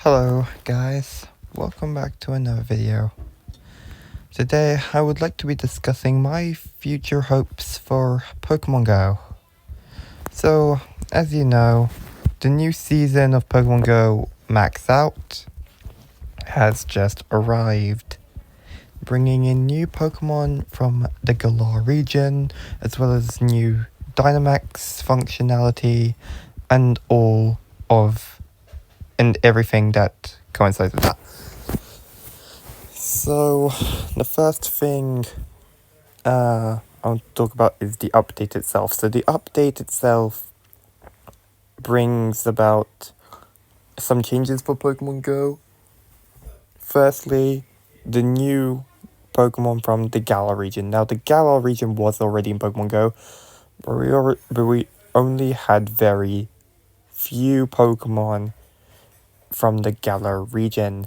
Hello guys, welcome back to another video. Today I would like to be discussing my future hopes for Pokemon Go. So, as you know, the new season of Pokemon Go Max Out has just arrived, bringing in new Pokemon from the Galar region, as well as new Dynamax functionality and everything that coincides with that. So, the first thing I want to talk about is the update itself. So, the update itself brings about some changes for Pokemon Go. Firstly, the new Pokemon from the Galar region. Now, the Galar region was already in Pokemon Go, but we only had very few Pokemon from the Galar region.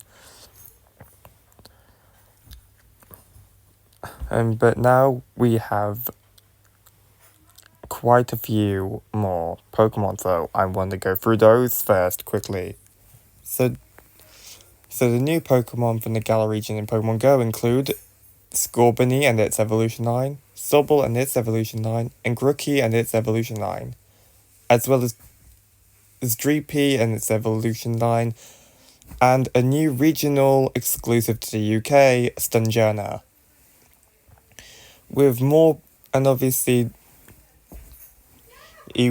But now we have quite a few more Pokemon, so I want to go through those first quickly. So the new Pokemon from the Galar region in Pokemon Go include Scorbunny and its evolution line, Sobble and its evolution line, and Grookey and its evolution line, as well as Dreepy and its evolution line, and a new regional exclusive to the UK, Stunjerna. With more, and obviously we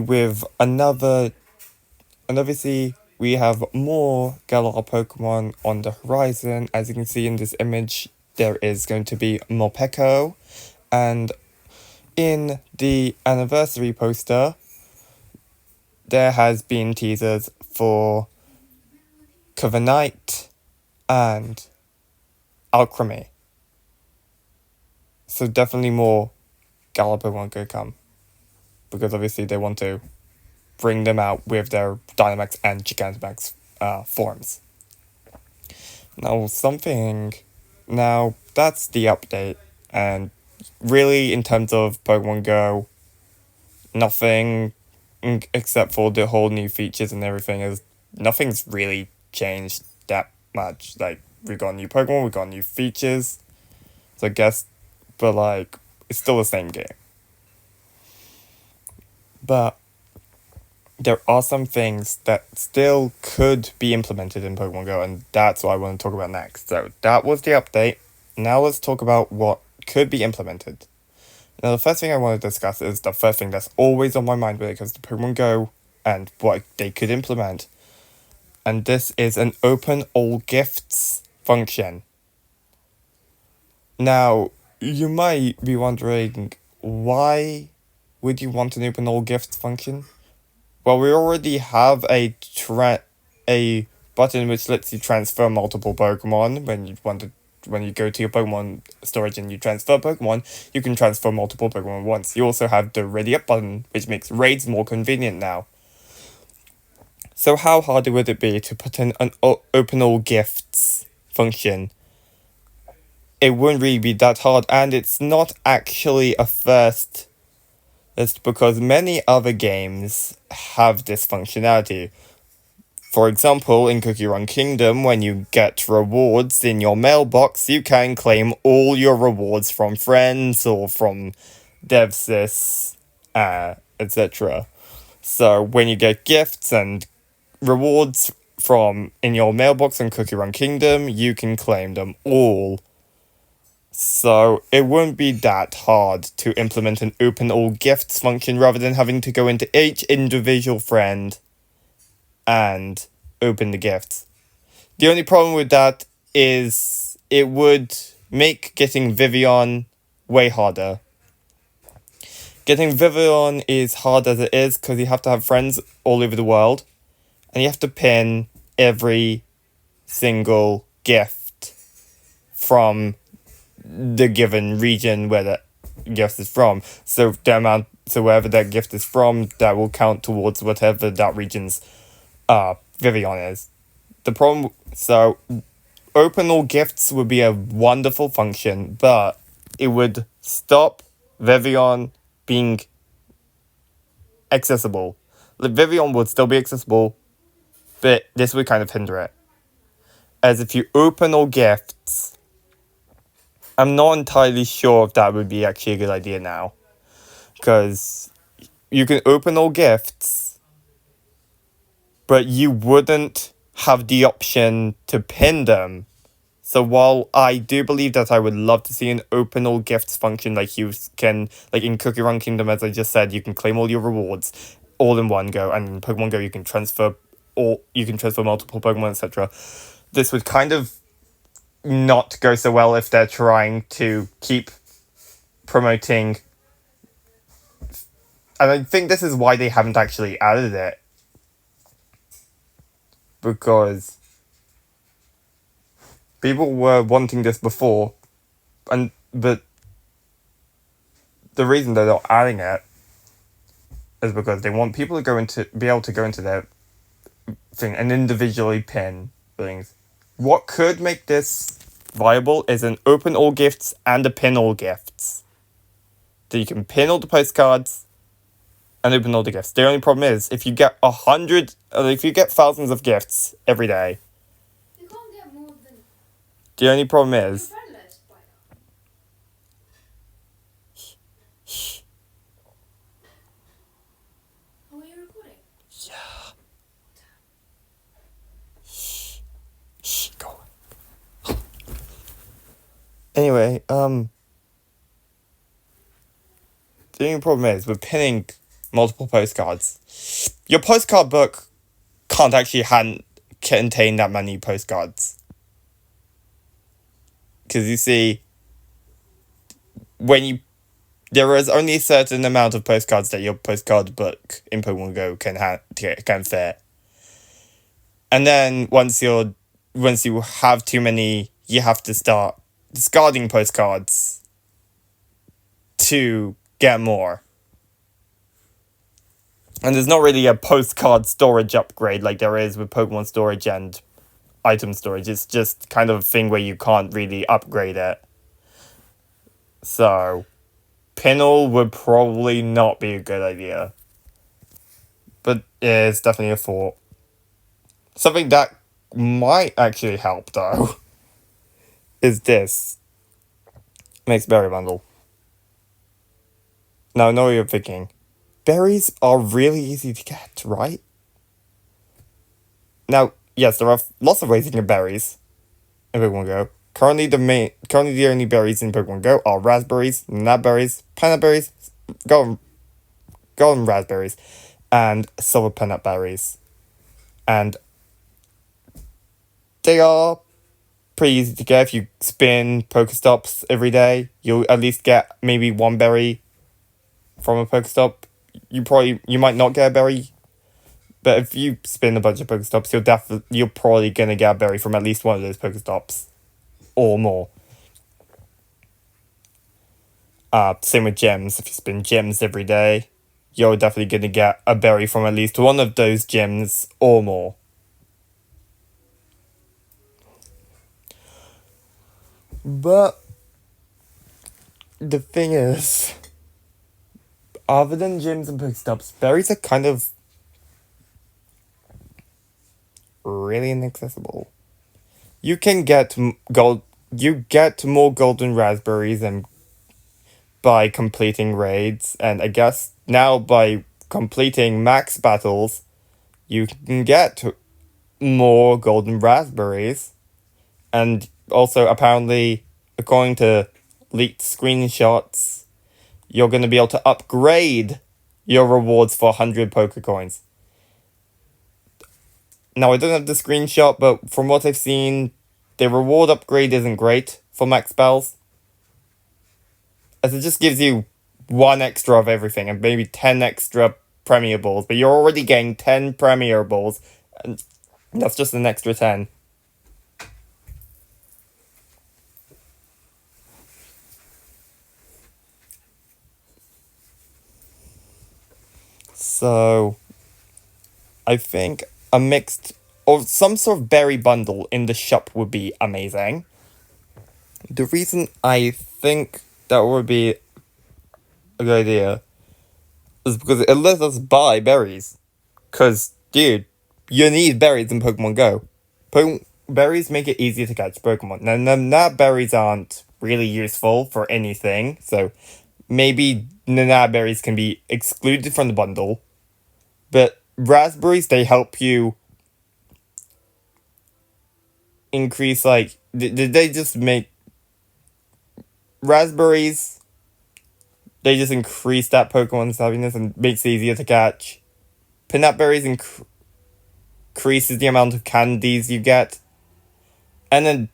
have more Galar Pokemon on the horizon. As you can see in this image, there is going to be Morpeko, and in the anniversary poster, there has been teasers for Corviknight and Alcremie. So definitely more Galar Pokemon could come, because obviously they want to bring them out with their Dynamax and Gigantamax forms. Now that's the update, and really in terms of Pokemon Go, nothing except for the whole new features and everything nothing's really changed that much. Like, we got new Pokemon, we got new features, so I guess, but it's still the same game. But there are some things that still could be implemented in Pokemon Go, and that's what I want to talk about next. So that was the update. Now let's talk about what could be implemented. Now, the first thing I want to discuss is the first thing that's always on my mind when it comes to Pokemon Go and what they could implement. And this is an open all gifts function. Now, you might be wondering, why would you want an open all gifts function? Well, we already have a button which lets you transfer multiple Pokemon. When you go to your Pokemon storage and you transfer Pokemon, you can transfer multiple Pokemon at once. You also have the Ready Up button, which makes raids more convenient now. So how hard would it be to put in an open all gifts function? It wouldn't really be that hard, and it's not actually a first. It's because many other games have this functionality. For example, in Cookie Run Kingdom, when you get rewards in your mailbox, you can claim all your rewards from friends or from DevSys, etc. So when you get gifts and rewards from in your mailbox in Cookie Run Kingdom, you can claim them all. So it won't be that hard to implement an open all gifts function rather than having to go into each individual friend and open the gifts. The only problem with that is it would make getting Vivillon way harder. Getting Vivillon is hard as it is because you have to have friends all over the world, and you have to pin every single gift from the given region where that gift is from. So wherever that gift is from, that will count towards whatever that region's Vivillon is. So open all gifts would be a wonderful function, but it would stop Vivillon being accessible. The Vivillon would still be accessible, but this would kind of hinder it. as if you open all gifts. I'm not entirely sure if that would be actually a good idea now. Because you can open all gifts, but you wouldn't have the option to pin them. So while I do believe that I would love to see an open all gifts function, like you can, like in Cookie Run Kingdom, as I just said, you can claim all your rewards all in one go, and in Pokemon Go you can transfer multiple Pokemon, etc. This would kind of not go so well if they're trying to keep promoting, and I think this is why they haven't actually added it, because people were wanting this before, but the reason they're not adding it is because they want people to be able to go into their thing and individually pin things. What could make this viable is an open all gifts and a pin all gifts. So you can pin all the postcards and open all the gifts. The only problem is if you get thousands of gifts every day. You can't get more than. The only problem is. Your friend lets buy that. Oh, are you recording? Yeah. Shh, go. Anyway, the only problem is with pinning multiple postcards, your postcard book can't actually contain that many postcards. Because you see, there is only a certain amount of postcards that your postcard book in Pokemon Go can fit. And then once you have too many, you have to start discarding postcards to get more. And there's not really a postcard storage upgrade like there is with Pokemon storage and item storage. It's just kind of a thing where you can't really upgrade it. So, Pinel would probably not be a good idea. But it's definitely a thought. Something that might actually help, though, is this. Mixed Berry Bundle. Now, I know what you're thinking. Berries are really easy to get, right? Now, yes, there are lots of ways to get berries in Pokemon Go. Currently the only berries in Pokemon Go are raspberries, gnatberries, pineapple berries, golden raspberries, and silver pineapple berries. And they are pretty easy to get. If you spin Pokestops every day, you'll at least get maybe one berry from a Pokestop. You might not get a berry, but if you spin a bunch of Pokestops, you're probably gonna get a berry from at least one of those Pokestops, or more. Same with gyms. If you spin gyms every day, you're definitely gonna get a berry from at least one of those gyms or more. But the thing is, other than gyms and Pokestops, berries are kind of really inaccessible. You can get more golden raspberries and by completing raids, and I guess now by completing max battles, you can get more golden raspberries, and also apparently, according to leaked screenshots, you're going to be able to upgrade your rewards for 100 Pokecoins. Now, I don't have the screenshot, but from what I've seen, the reward upgrade isn't great for max spells, as it just gives you 1 extra of everything and maybe 10 extra Premier Balls, but you're already getting 10 Premier Balls, and that's just an extra 10. So, I think a mixed or some sort of berry bundle in the shop would be amazing. The reason I think that would be a good idea is because it lets us buy berries. Because, dude, you need berries in Pokemon Go. berries make it easier to catch Pokemon. Now, Nanab berries aren't really useful for anything, so maybe Nanab berries can be excluded from the bundle. But raspberries, they help you increase, like, they just make raspberries, they just increase that Pokemon's happiness and makes it easier to catch. Peanut berries increases the amount of candies you get. And then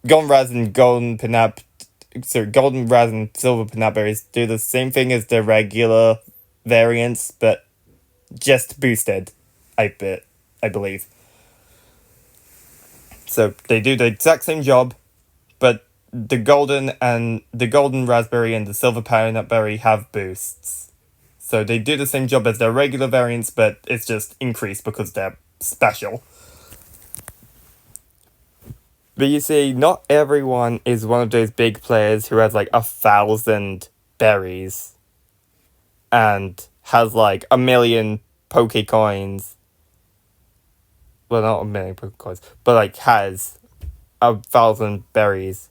Golden Raz and Golden Raz and Silver Peanut berries do the same thing as the regular variants, but just boosted, I believe. So they do the exact same job, but the golden raspberry and the silver peanut berry have boosts. So they do the same job as their regular variants, but it's just increased because they're special. But you see, not everyone is one of those big players who has like 1,000 berries and has like 1,000,000 Pokecoins. Well, not 1,000,000 Pokecoins, but like has 1,000 berries.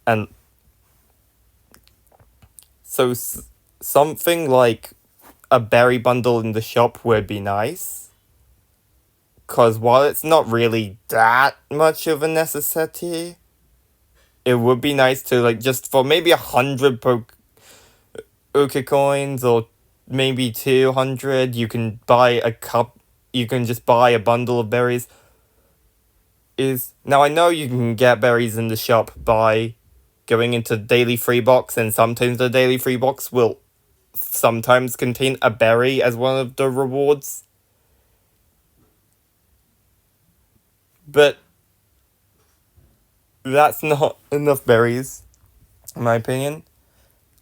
And so something like a berry bundle in the shop would be nice. Because while it's not really that much of a necessity, it would be nice to, like, just for maybe 100 Pokecoins or maybe 200, you can buy you can just buy a bundle of berries. Now I know you can get berries in the shop by going into daily free box, and sometimes the daily free box will sometimes contain a berry as one of the rewards. But that's not enough berries, in my opinion.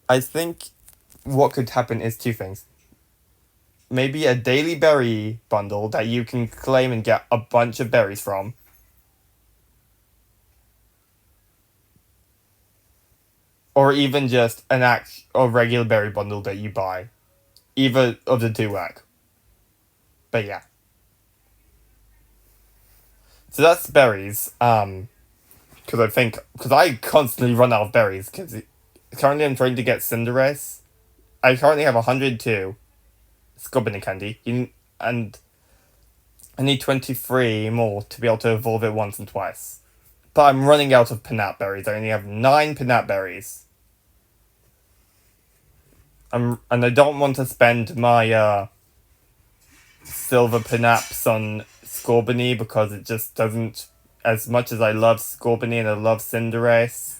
I think what could happen is two things. Maybe a daily berry bundle that you can claim and get a bunch of berries from. Or even just a regular berry bundle that you buy. Either of the two work. But yeah. So that's berries. Because I constantly run out of berries. Because currently I'm trying to get Cinderace. I currently have 102 Scorbunny candy. And I need 23 more to be able to evolve it once and twice. But I'm running out of Peanut berries. I only have 9 Peanut berries. And I don't want to spend my silver Pinaps on Scorbunny because it just doesn't. As much as I love Scorbunny and I love Cinderace,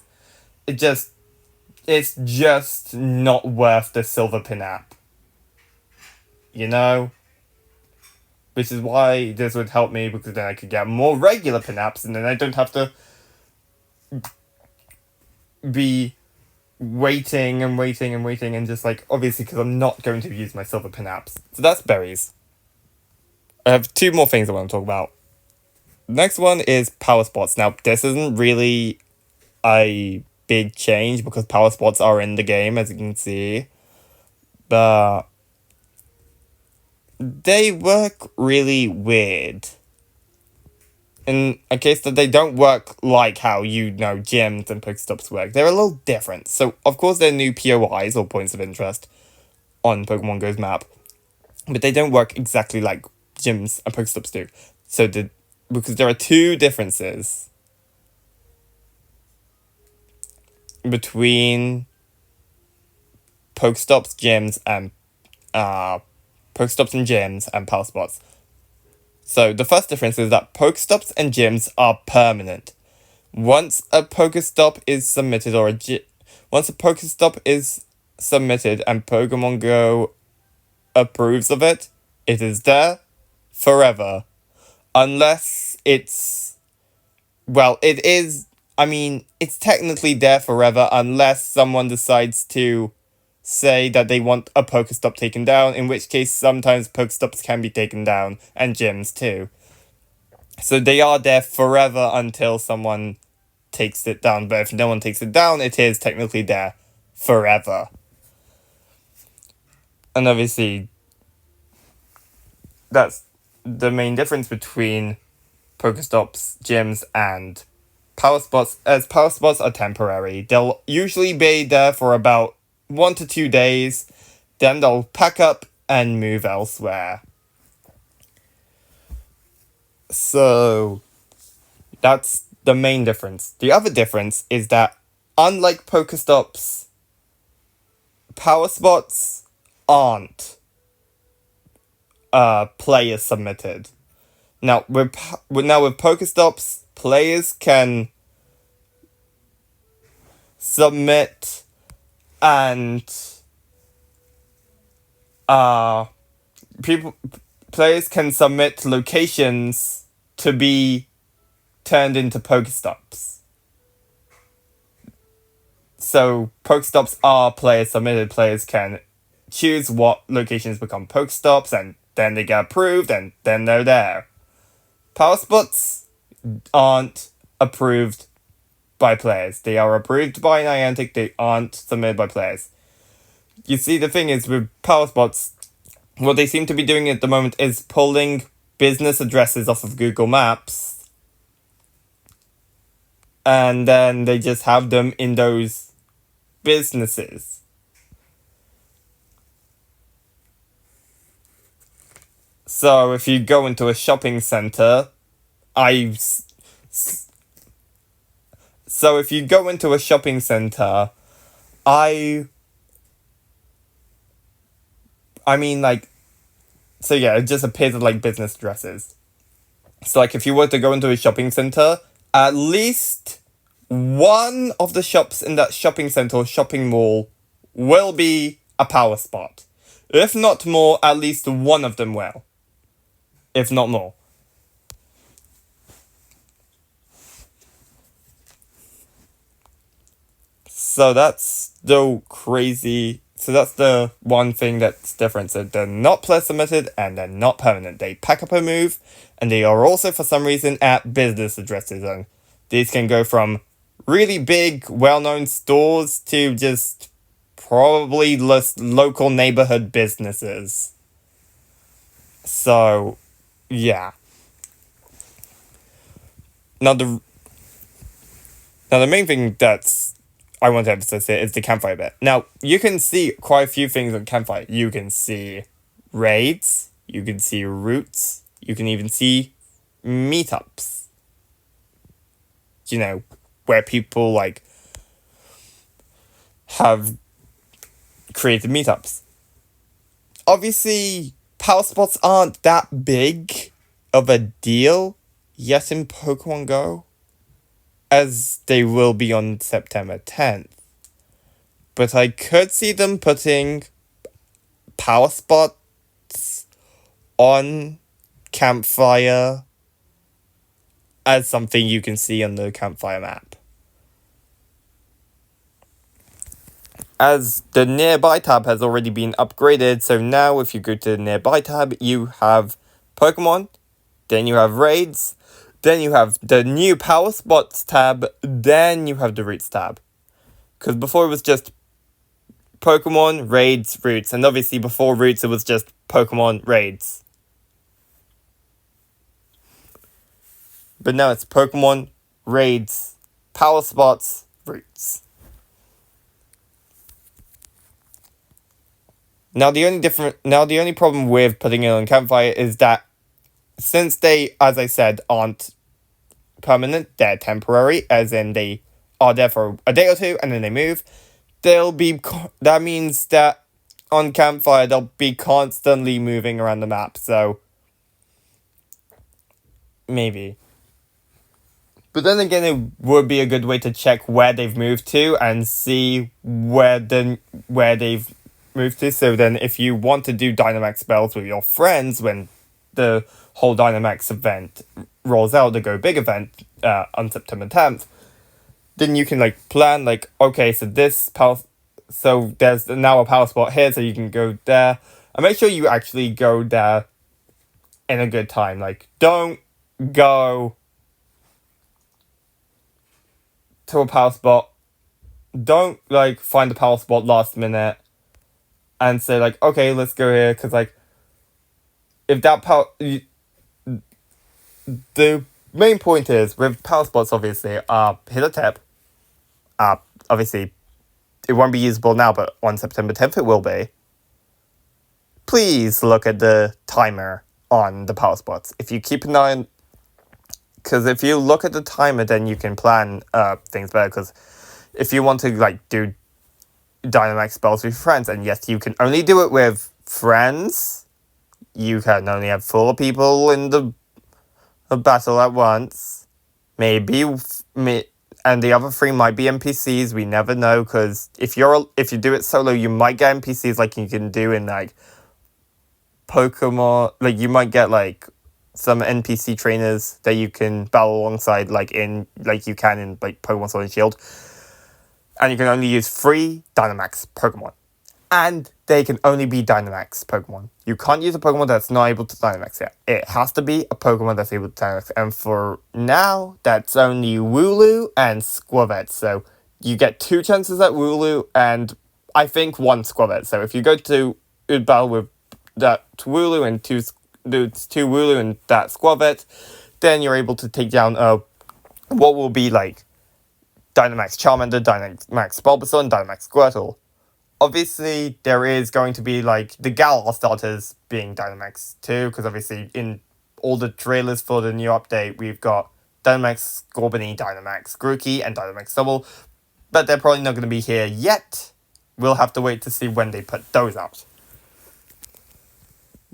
it's just not worth the silver Pinap. You know? Which is why this would help me, because then I could get more regular Pinaps and then I don't have to be waiting and just like, obviously because I'm not going to use my silver Pinaps. So that's berries. I have 2 more things I want to talk about. Next one is Power Spots. Now, this isn't really a big change because Power Spots are in the game, as you can see. But they work really weird. In a case that they don't work like how gyms and Pokestops work. They're a little different. So, of course, they're new POIs, or points of interest, on Pokemon Go's map. But they don't work exactly like gyms and Pokestops do. So, because there are 2 differences between Pokestops, gyms, and Pokestops and gyms and Power Spots. So the first difference is that Pokestops and gyms are permanent. Once a Pokestop is submitted once a Pokestop is submitted and Pokemon Go approves of it, it is there forever. Unless it's it's technically there forever unless someone decides to say that they want a Pokestop taken down, in which case sometimes Pokestops can be taken down, and gyms too. So they are there forever until someone takes it down, but if no one takes it down, it is technically there forever. And obviously, that's the main difference between Pokestops, gyms, and Power Spots, as Power Spots are temporary. They'll usually be there for about 1 to 2 days, then they'll pack up and move elsewhere. So, that's the main difference. The other difference is that, unlike Pokestops, Power Spots aren't player submitted. Now with Pokestops, players can submit and players can submit locations to be turned into Pokestops. So Pokestops are player submitted. Players can choose what locations become Pokestops, and then they get approved, and then they're there. Power Spots aren't approved by players. They are approved by Niantic, they aren't submitted by players. You see, the thing is, with Power Spots, what they seem to be doing at the moment is pulling business addresses off of Google Maps, and then they just have them in those businesses. So if you go into a shopping center, I mean, like, so yeah, it just appears as like business addresses. So like, if you were to go into a shopping center, at least one of the shops in that shopping center or shopping mall will be a Power Spot. If not more, at least one of them will. If not more. So that's the one thing that's different. So they're not player submitted and they're not permanent. They pack up and move, and they are also for some reason at business addresses. And these can go from really big, well-known stores to just probably local neighborhood businesses. So, yeah. Now the main thing that's I want to emphasize here is the campfire bit. Now, you can see quite a few things on campfire. You can see raids, you can see routes, you can even see meetups. You know, where people like have created meetups. Obviously, Power Spots aren't that big of a deal yet in Pokemon Go, as they will be on September 10th. But I could see them putting Power Spots on Campfire as something you can see on the Campfire map. As the Nearby tab has already been upgraded, so now if you go to the Nearby tab, you have Pokemon, then you have Raids, then you have the new Power Spots tab, then you have the Routes tab. Because before it was just Pokemon, Raids, Routes, and obviously before Routes it was just Pokemon, Raids. But now it's Pokemon, Raids, Power Spots, Routes. Now the only problem with putting it on Campfire is that since they, as I said, aren't permanent, they're temporary, as in they are there for a day or two and then they move. That means that on Campfire they'll be constantly moving around the map. So maybe. But then again, it would be a good way to check where they've moved to and see where they've moved to. So then if you want to do Dynamax spells with your friends when the whole Dynamax event rolls out, the Go Big event on September 10th, then you can like plan like, okay, so there's now a Power Spot here, so you can go there. And make sure you actually go there in a good time. Like, don't go to a Power Spot. Don't like find a Power Spot last minute and say like, okay, let's go here, because like if that the main point is, with Power Spots, obviously, hit a tip. Obviously, it won't be usable now, but on September 10th it will be. Please look at the timer on the Power Spots. If you keep an eye on... Because if you look at the timer, then you can plan things better, because if you want to, like, do Dynamax spells with friends, and yes, you can only do it with friends. You can only have 4 people in the battle at once. Maybe, and the other 3 might be NPCs. We never know, because if you do it solo, you might get NPCs like you can do in like Pokemon. Like you might get like some NPC trainers that you can battle alongside, like you can in like Pokemon Sword and Shield. And you can only use 3 Dynamax Pokemon. And they can only be Dynamax Pokemon. You can't use a Pokemon that's not able to Dynamax yet. It has to be a Pokemon that's able to Dynamax. And for now, that's only Wooloo and Squirvet. So you get 2 chances at Wooloo and I think 1 Squirvet. So if you go to battle with that Wooloo and 2 Wooloo and that Squirvet, then you're able to take down what will be like Dynamax Charmander, Dynamax Bulbasaur, and Dynamax Squirtle. Obviously, there is going to be, like, the Galar starters being Dynamax too, because obviously in all the trailers for the new update, we've got Dynamax Scorbunny, Dynamax Grookey, and Dynamax Double, but they're probably not going to be here yet. We'll have to wait to see when they put those out.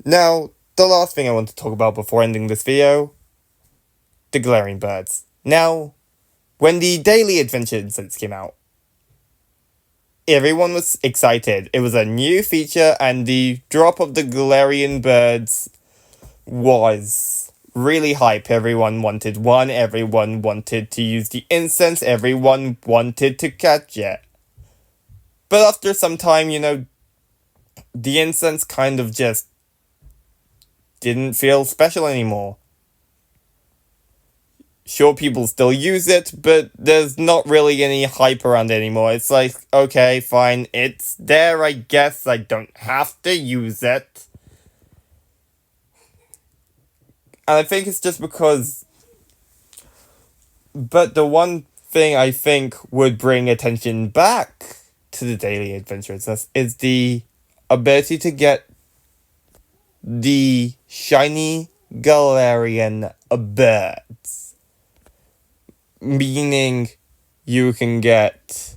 Now, the last thing I want to talk about before ending this video, the Galarian Birds. Now, when the Daily Adventure Incense came out, everyone was excited. It was a new feature, and the drop of the Galarian Birds was really hype. Everyone wanted one, everyone wanted to use the incense, everyone wanted to catch it. But after some time, the incense kind of just didn't feel special anymore. Sure, people still use it, but there's not really any hype around it anymore. It's like, okay, fine, it's there, I guess. I don't have to use it. And I think it's just because... But the one thing I think would bring attention back to the Daily Adventures is the ability to get the shiny Galarian birds. Meaning you can get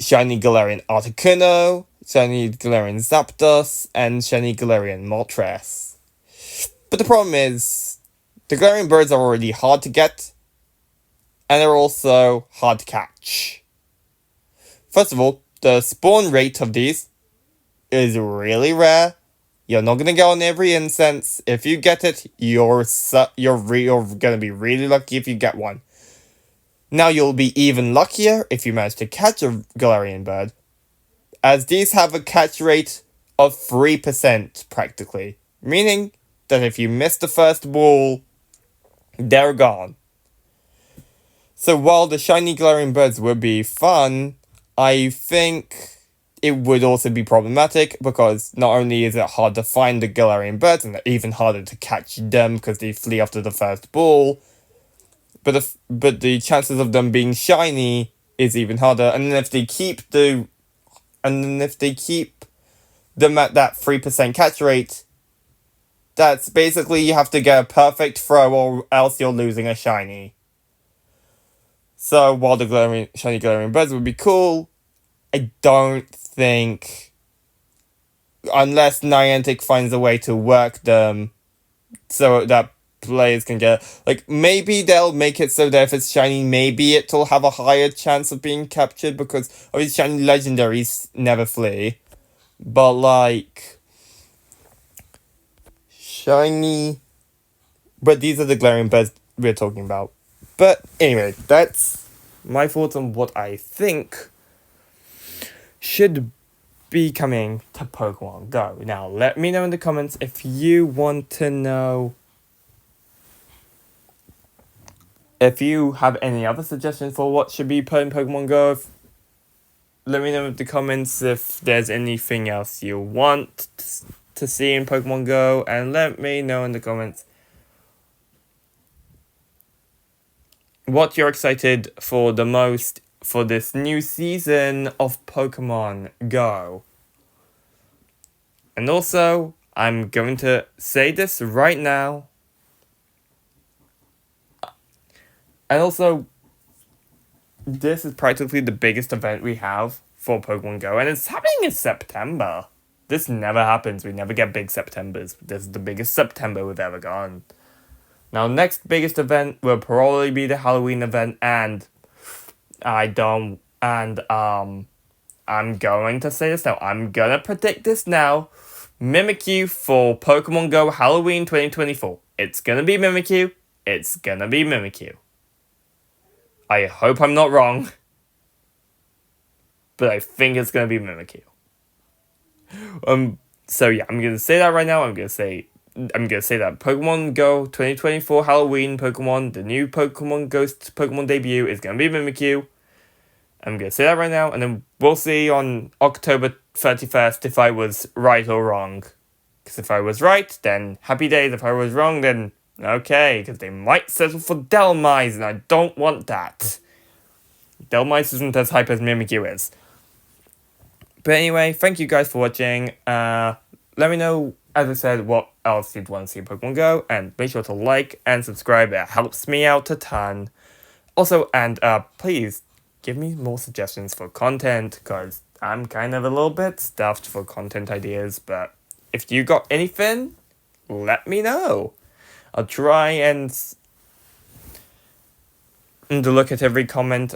shiny Galarian Articuno, shiny Galarian Zapdos, and shiny Galarian Moltres. But the problem is, the Galarian birds are already hard to get, and they're also hard to catch. First of all, the spawn rate of these is really rare. You're not gonna get on every incense. If you get it, you're gonna be really lucky if you get one. Now you'll be even luckier if you manage to catch a Galarian bird, as these have a catch rate of 3% practically, meaning that if you miss the first ball, they're gone. So while the shiny Galarian birds would be fun, I think it would also be problematic, because not only is it hard to find the Galarian birds, and even harder to catch them because they flee after the first ball, but the chances of them being shiny is even harder. And then if they keep them at that 3% catch rate, that's basically you have to get a perfect throw or else you're losing a shiny. So while the shiny Galarian birds would be cool, I don't think, unless Niantic finds a way to work them so that players can get, like, maybe they'll make it so that if it's shiny, maybe it'll have a higher chance of being captured, because obviously shiny legendaries never flee. But like, shiny, but these are the Galarian birds we're talking about. But anyway, that's my thoughts on what I think should be coming to Pokemon Go. Now, let me know in the comments if you want to know, if you have any other suggestions for what should be put in Pokemon Go. Let me know in the comments if there's anything else you want to see in Pokemon Go, and let me know in the comments what you're excited for the most for this new season of Pokemon Go. And also, I'm going to say this right now. And also, this is practically the biggest event we have for Pokemon Go, and it's happening in September. This never happens. We never get big Septembers. This is the biggest September we've ever gone. Now, next biggest event will probably be the Halloween event, and I'm going to say this now. I'm gonna predict this now. Mimikyu for Pokemon Go Halloween 2024. It's gonna be Mimikyu. It's gonna be Mimikyu. I hope I'm not wrong, but I think it's gonna be Mimikyu. So yeah, I'm gonna say that right now. I'm gonna say that Pokemon Go 2024 Halloween Pokemon, the new Pokemon Ghost Pokemon debut is gonna be Mimikyu. I'm gonna say that right now, and then we'll see on October 31st if I was right or wrong. Because if I was right, then happy days. If I was wrong, then okay, because they might settle for Dhelmise, and I don't want that. Dhelmise isn't as hype as Mimikyu is. But anyway, thank you guys for watching. Let me know, as I said, what else you'd want to see in Pokemon Go, and make sure to like and subscribe. It helps me out a ton. Also, and please give me more suggestions for content, because I'm kind of a little bit stuffed for content ideas, but if you got anything, let me know. I'll try and look at every comment,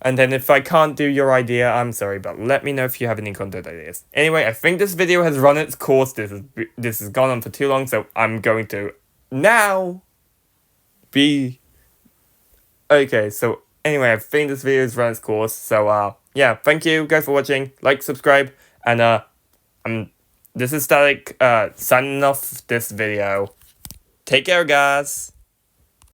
and then if I can't do your idea, I'm sorry, but let me know if you have any content ideas. Anyway, I think this video has run its course. This has gone on for too long, so I'm going to now be... Okay, so anyway, I think this video has run its course, so yeah, thank you guys for watching. Like, subscribe, and this is Static signing off this video. Take care, guys.